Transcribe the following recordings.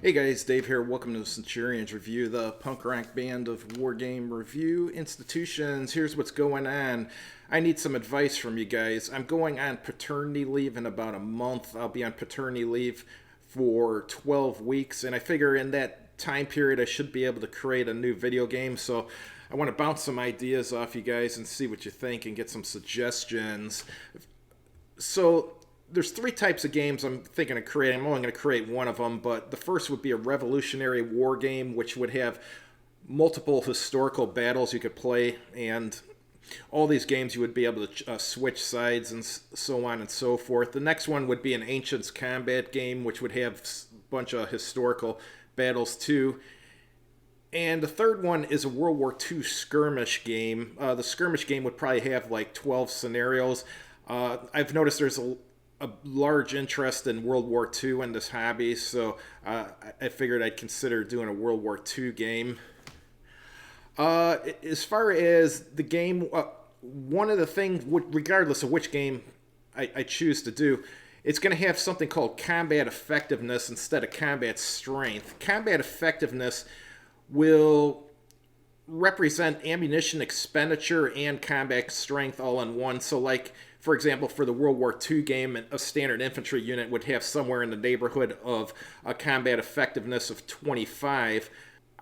Hey guys, Dave here. Welcome to Centurions Review, the punk rock band of wargame review institutions. Here's what's going on. I need some advice from you guys. I'm going on paternity leave in about a month. I'll be on paternity leave for 12 weeks, and I figure in that time period I should be able to create a new video game. So I want to bounce some ideas off you guys and see what you think and get some suggestions. So there's three types of games I'm thinking of creating. I'm only going to create one of them, but the first would be a revolutionary war game, which would have multiple historical battles you could play, and all these games you would be able to switch sides and so on and so forth. The next one would be an Ancients combat game, which would have a bunch of historical battles too. And the third one is a World War II skirmish game. The skirmish game would probably have like 12 scenarios. I've noticed there's a large interest in World War II in this hobby, so I figured I'd consider doing a World War II game. As far as the game, one of the things, regardless of which game I choose to do, it's going to have something called combat effectiveness instead of combat strength. Combat effectiveness will represent ammunition expenditure and combat strength all in one. So like, for example, for the World War II game, a standard infantry unit would have somewhere in the neighborhood of a combat effectiveness of 25.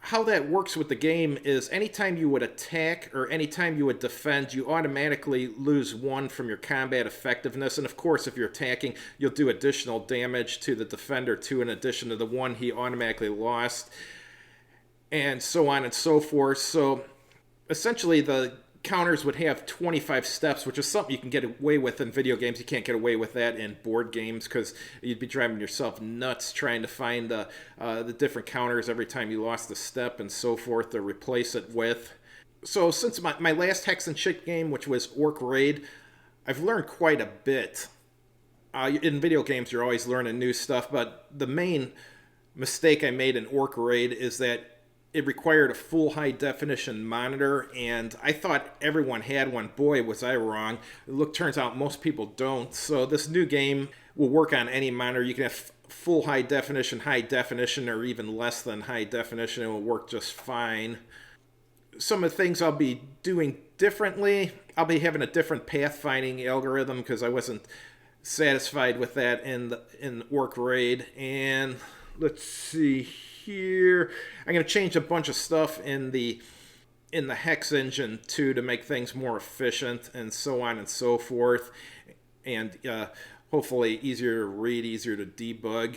How that works with the game is anytime you would attack or anytime you would defend, you automatically lose one from your combat effectiveness. And of course, if you're attacking, you'll do additional damage to the defender too, in addition to the one he automatically lost, and so on and so forth. So essentially the counters would have 25 steps, which is something you can get away with in video games. You can't get away with that in board games because you'd be driving yourself nuts trying to find the different counters every time you lost a step and so forth to replace it with. So since my last Hex and Chick game, which was Orc Raid, I've learned quite a bit. In video games, you're always learning new stuff, but the main mistake I made in Orc Raid is that it required a full high-definition monitor, and I thought everyone had one. Boy, was I wrong. Turns out most people don't. So this new game will work on any monitor. You can have full high definition, or even less than high definition. It will work just fine. Some of the things I'll be doing differently, I'll be having a different pathfinding algorithm because I wasn't satisfied with that in Orc Raid. And let's see here. I'm going to change a bunch of stuff in the Hex engine too to make things more efficient and so on and so forth, and hopefully easier to read, easier to debug.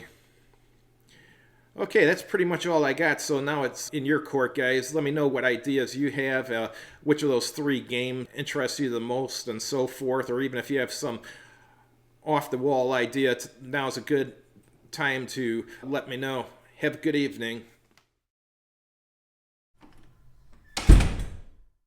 Okay, that's pretty much all I got. So now it's in your court, guys. Let me know what ideas you have, which of those three games interests you the most and so forth, or even if you have some off-the-wall idea, now's a good time to let me know. Have a good evening.